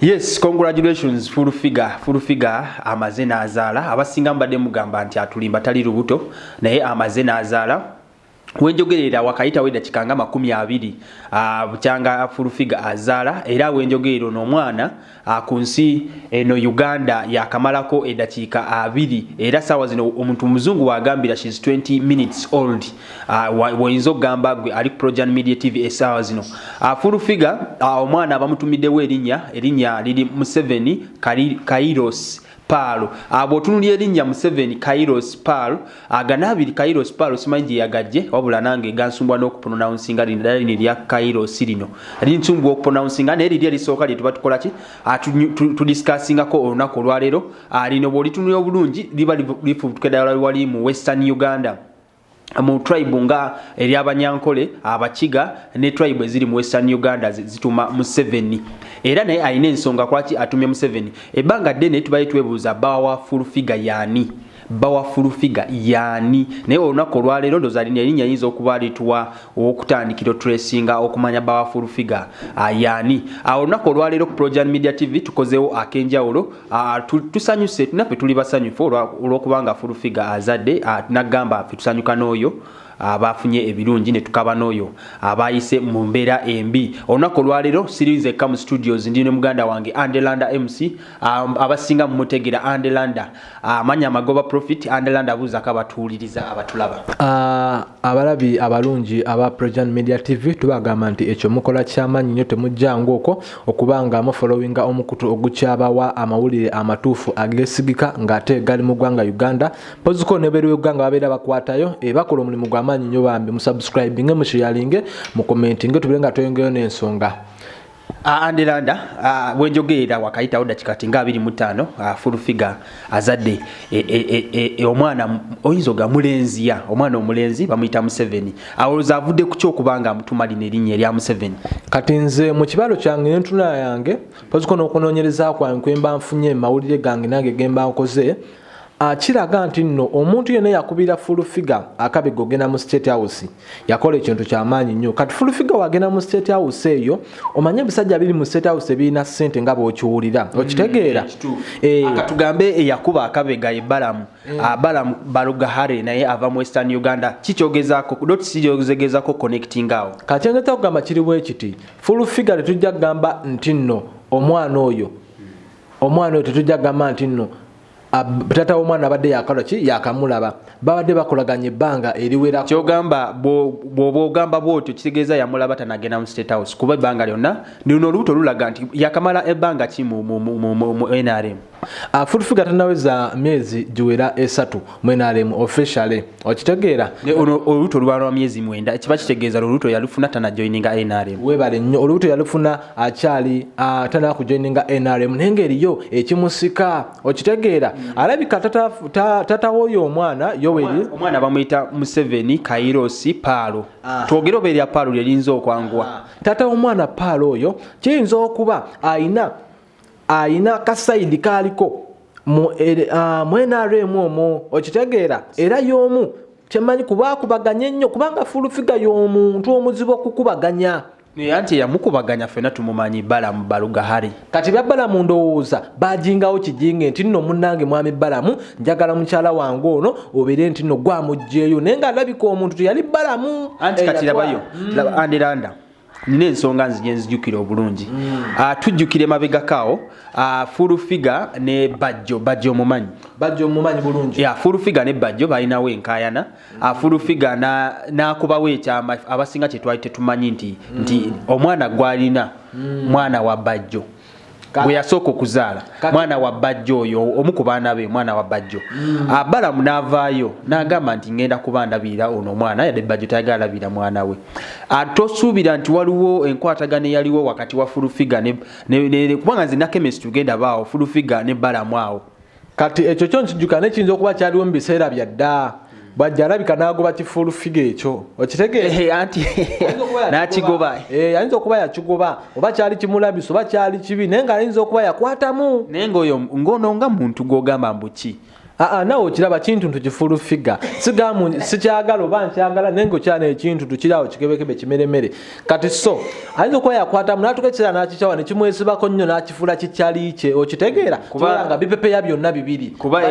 Yes, congratulations full figure amaze n'azaala abasinga mbadde mugamba nti atulimba tali lubuto naye amaze n'azaala wenjogerera wakayita weda kikanga 20 bukyanga full figure azaala era wenjogerero n'omwana ku nsi eno Uganda yakamalako edakiika 2 era sawa zino omuntu muzungu wagambira she's 20 minutes old wayinza okugamba gwe ali ku Projan Media TV esawa zino full figure omwana abamutumiddewo erinnya liri Museveni Kairos Palo abotunulye erinnya Museveni Kairos Palo aganabiri Kairos Palo simanyi yagadje wabula nange gansumbwa n'okupronouncinga lino lya Kairos lino linsumbwa okupronouncinga naye liri lisooka lye tuba tukola ki tudiscussingako olunaku olwaleero lino bwolitunulya obulungi liba lifubutukedala wali mu Western Uganda mu tribe nga ery'Abanyankole Abakiga ne tribe eziri mu Western Uganda zituma Museveni era naye alina ensonga kwaki atumye Museveni ebbanga ddene tubaye twebuuza bawa full figure yani naye olunaku olwaleero ndoza alina erinnya yinza okuba lituwa okutandikira tracinga okumanya bawa full figure yani olunaku olwaleero ku Projan Media TV tukozeewo akenjawulo tusanyuse tunaffe tuli basanyufu olwokubanga full figure azadde nagamba ffe tusanyuka n'oyo abafunye ebirungi ne tukaba n'oyo abayise mu mbeera embi olunaku olwaleero series eka mu studios ndine muganda wange Andelanda MC abasinga mu mutegera Andelanda amanya magoba profit Andelanda abuza kabatuuliriza abatulaba abalabi abalungi aba Projan Media TV tubagamba nti ekyo mukola kyamanyi nnyo temujjangu okwo okubanga mu followinga omukutu ogukyabawa amawulire amatuufu agesigika ng'ate gali mu ggwanga Uganda poziko nebeeru Uganda babeera bakwatayo bakola omulimu gwa manyi nyo bambi mu subscribing mu sharing mu commenting tubirenga toyongeyo n'ensonga Andelanda wenjogerera wakayita dakika nga 25 full figure azadde omwana oyinzoga mulenziya omwana omulenzi bamuyita Museveni awoloza avudde ku kyokubanga mutuma line erinnya erya Museveni kati nze mu kibalo kyange n'entula yange poziko n'okunoonyereza kwange mba nfunye mawulire gange nange gemba nkoze kiraga nti nno omuntu yena yakubira full figure akabego gena mu State House yakola ekintu kyamaanyi nnyo kati full figure wagena mu State House eyo omanye bisajja biri mu State House ebina ssente nga bw'okiwulira okitegeera akatugambe yakuba akabega ebalamu abalamu Balugahare naye ava mu Western Uganda kikyogezako dotisiryogezako connecting awo kati ngeta kugamba kiri bwe kiti full figure tujja gamba nti nno omwana oyo tetujja gamba nti nno tata omwana abadde yakalo ki yakamulaba babadde bakolaganye ebbanga eriwera kyogamba bwoba ogamba bwotyo kitegeeza yamulaba tanagenda mu State House kuba ebbanga lyonna lino olubuto lulaga nti yakamala ebbanga ki mu NRM full figure tanaweza myezi giwera 3 mu NRM officially okitegeera olubuto lwa myezi 9 ekiba kitegeeza olubuto yalufuna tanajoininga NRM webale nnyo olubuto yalufuna akyali tanakujoininga NRM nengeriyo ekimusika okitegeera alabika tata woyo omwana Yoweri omwana bamuyita Museveni Kairos Palo twogero beri Palo lyinza okwangwa tata omwana Palo oyo kiyinza okuba aina kasaidi kaliko mu NRM omwo okitegeera era y'omu kyemanyi kubaganya nnyo kubanga full figure y'omuntu omuzibu okukubaganya anti yamukubaganya fena tumumanyi Balamu Balugahare kati Balamu ndowooza bajingawo kijinge nti nno munnange mwami Balamu njagala mukyala wange ono obere nti nno gwamugjeeyo naye nga alabika omuntu yali Balamu anti kati labayo Andelanda nina ensonga nzije nzijukira obulungi tujjukire mabegakaawo full figure ne Bajjo mumanyi bulungi full figure ne Bajjo balinawo enkayana full figure nakubawo ekyama abasinga kye twali tetumanyi nti omwana gwalina mwana wa Bajjo bwe yasooka okuzaala mwana wa Bajjo oyo omu ku baana be mwana wa Bajjo Balamu n'avaayo n'agamba nti ngenda kuba ndabira ono omwana yadde Bajjo tayagala labira mwana we tosuubira nti waliwo enkwatagana yaliwo wakati wa full figure kubanga nze na chemist tugenda baawo full figure ne Balamu awo kati ekyo kyo nkijjuka nekiyinza okuba kyaliwo mu biseera bya dda bwajja alabika n'agoba kifull figure ekyo okitegeera anti n'akigoba ayinza okuba yakigoba oba kyali kimulabisa oba kyali kibi naye nga ayinza okuba yakwatamu naye ng'oyo ngono nga muntu gw'ogamba mbuki nawe kiraba kintu tukifulu figure sigamu sikyagala oba nkyagala naye ng'okyana ekintu tukirawo kikebekebe kimeremere kati so ayinza okuba yakwata munatuka ekira n'akikyawa ne kimwesibako nnyo n'akifula kikyali kye okitegeera kubanga bipepeya byonna bibiri kuba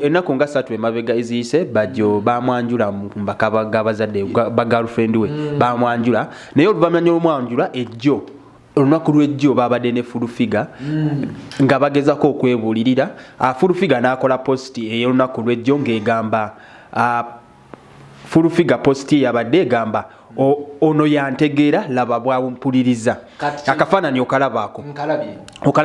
ennaku nga 3 emabega eziyise bajjo bamwanjula mu mbaka bazadde ba girlfriend we bamwanjula naye oluvannyuma n'olumwanjula ejjo olunaku lw'ejjo babadde ne full figure nga bagezako okwebuulirira full figure n'akola posti ey'olunaku lw'ejjo ng'egamba full figure posti yabadde egamba ono yantegeera laba bwampuliriza akafaananyi okalaba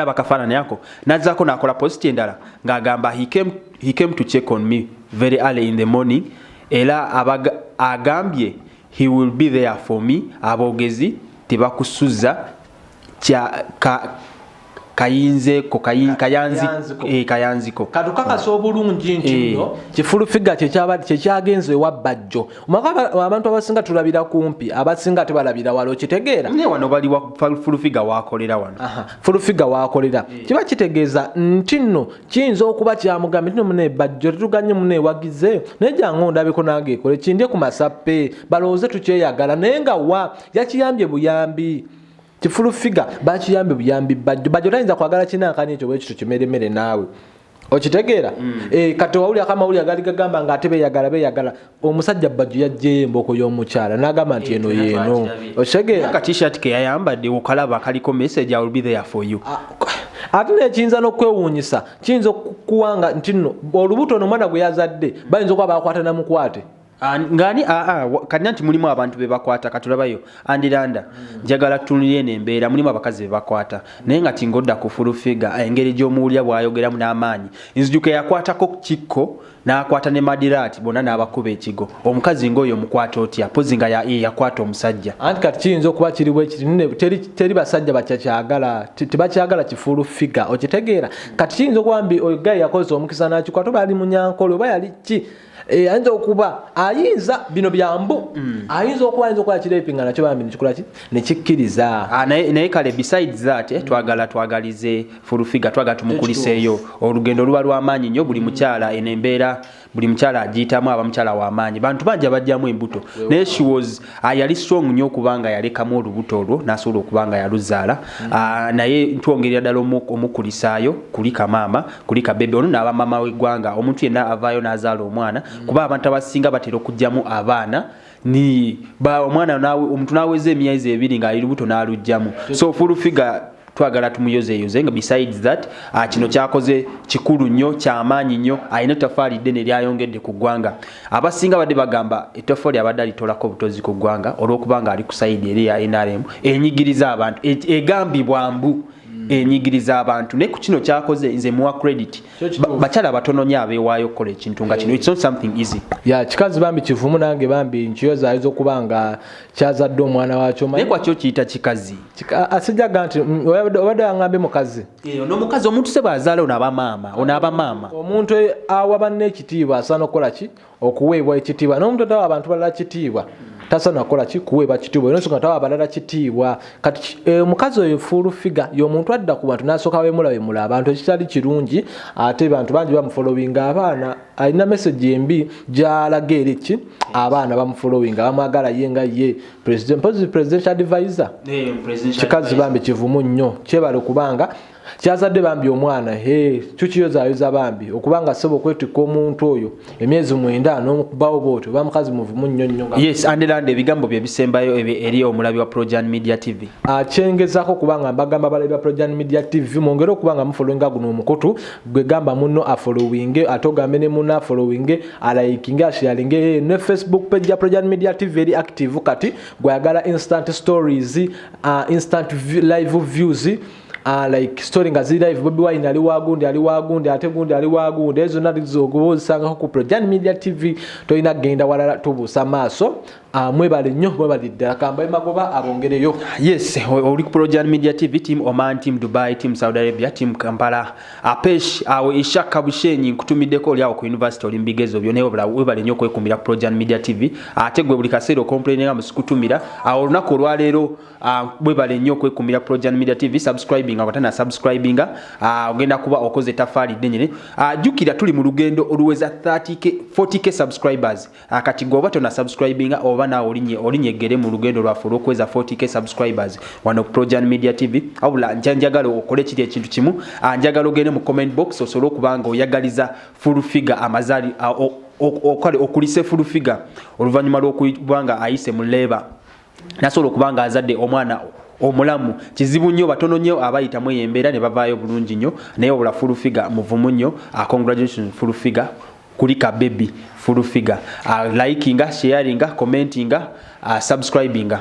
akafaananyi ako nazzaako n'akola posti endala ng'agamba he came to check on me very early in the morning era agambye he will be there for me aboogezi tebakusuza kayanziko katukakasa obulungi nti nno kifulu figure kyekyagenze ewa bajjo abantu abasinga tulabira kumpi abasinga tebalabira wala okitegeera ne wano bali fulu figure wakolera wano fulu figure wakolera kiba kitegeeza nti nno kiyinza okuba kyamugambe nti mune bajjo tetuganye muneewagize naye jangu ndabiko nange ekole kindye ku masappe balowooze tukyeyagala naye nga wa yakiyambye buyambi kifulu figure bakiyambye buyambi bajjo tayinza kwagala kinankani ekyo bwekito kimeremere naawe okitegeera kati wawuli akamawuli agali gagamba nga ate beyagala omusajja bajjo yajjeyo emboko y'omukyala n'agamba nti eno yeeno okitegeera ka t-shirt ke yayambadde okalaba kaliko message I will be there for you ate nekiyinza n'okwewuunyisa kiyinza okukuwanga nti nno olubuto ono omwana gwe yazadde bayinza okuba bakwata namukwate ngani kadina nti mulimu abantu bebakwata katulabayo andiranda njagala tunulire nembeera mulimu abakazi bebakwata naye nga tingodda ku full figure engeri gy'omuwulya bw'ayogeramu n'amaanyi nzijuka yakwatako kikko n'akwata ne madirati bonna n'abakuba ekigo omukazi ng'oyo mukwata otya pozi nga yakwata omusajja anti kati kiyinza okuba kiriwo ekiri teri basajja bakyakyagala tebakyagala kifulu figure okitegeera kati kiyinza okuba mbi ogayi yakozesa omukisa n'akikwata oba yali munyankole oba yali ki ayinza okuba ayinza bino byambu ayinza okuba kirepinga nakyo bambi nekikola ki nekikkiriza naye kale besides that twagalize full figure twagala tumukuliseeyo olugendo luba lw'amaanyi nnyo buli mukyala enembeera buli mukyala agiyitamu aba mukyala w'amaanyi bantu bangi abajjamu embuto naye she was yali strong nnyo okubanga yalekamu olubuto olwo n'asobola okubanga yaluzaala naye twongerera ddala omukulisaayo kulika maama kulika bebe ono n'abamama w'eggwanga omuntu yenna avaayo n'azaala omwana kuba abantu abasinga batera okujjamu abaana ni omwana omuntu n'aweza emyezi 2 ng'ali lubuto n'alugjamu so full figure twagala tumuyozeeyoze nga besides that kino kyakoze kikulu nnyo kyamaanyi nnyo alina ettafaali ddene lyayongedde ku ggwanga abasinga badde bagamba ettafaali abadde alitolako obutozi ku ggwanga olw'okubanga ali ku sayidi eri ya NRM enyigiriza abantu egambibwa mbu enyigiriza abantu ne ku kino kyakoze nze muwa credit bakyala batono nnyo abeewaayo okukola ekintu nga kino it's not something easy kikazi bambi kivumu nange bambi nkiyoza ayinza okubanga kyazadde omwana wakyo naye kwakyo kiyita kikazi asijjaga nti obadde aŋŋambe mukazi n'omukazi omuntu se bw'azaala onaabamaama omuntu awa banne ekitiibwa asaana okukola ki okuweebwa ekitiibwa n'omuntu tawa abantu balala kitiibwa tasana kola ki kuweebwa kitiibwa ensonga tawa abalala kitiibwa kati omukazi oyo full figure y'omuntu adda ku bantu n'asooka wemula abantu ekitali kirungi ate bantu bangi bamufollowinga abaana alina message embi gy'alaga eri ki abaana bamufollowinga bamwagala ye nga ye presidential advisor kikazi bambi kivumu nnyo kyebale kubanga kyazadde bambi omwana tukiyozayoza bambi okubanga sebo okwetikka omuntu oyo emyezi 9 n'omukubawo bwotyo oba mukazi muvumu nnyo yes andiranda ebigambo bye bisembayo eri omulabi wa Projan Media TV akyengezako kubanga mbagamba balabi ba Projan Media TV mwongere okubanga mufollowinga guno omukutu gwe gamba munno afollowinge ate ogambe ne munno afollowinge alayikinge asharinge ne Facebook page ya Projan Media TV eri active kati gwayagala instant stories instant live views like story nga ziri live Bobi Wine ali wagundi ate gundi ali wagundi ezo nalizo okubuzisangako ku Projan Media TV toyina genda walala tubuusa maaso mwebale nnyo mwebale ddala kamba emagoba abongereyo yes oli ku Projan Media TV team Oman team Dubai team Saudi Arabia team Kampala apesh awo ishaka bushenyi nkutumiddeko oli awo ku university oli mbigezo byo naye webale nnyo kwekumbira ku Projan Media TV ate gwe buli kaseera complaining nga musikutumira awo lunaku olwaleero webale nnyo kwekumbira ku Projan Media TV subscribe nga kotana subscribinga ogenda kuba okoze tafali denyine jukira tuli mu lugendo oluweza 40k subscribers kati goba tona subscribinga oba na olinye gere mu lugendo lwafu lwokweza 40k subscribers wano Projan Media TV awula njanjagalo okole kiri ekintu kimu njagalo gene mu comment box osolo kubanga oyagaliza full figure amazali okale okulise full figure oluvanyuma lw'okubanga ayise mu leba nasobola okubanga azadde omwana omulamu kizibu nnyo batono nnyo abayitamu eyembeera ne bavaayo bulungi nnyo naye obula full figure muvumu nnyo congratulations full figure kulika baby full figure likinga sharinga commentinga subscribinga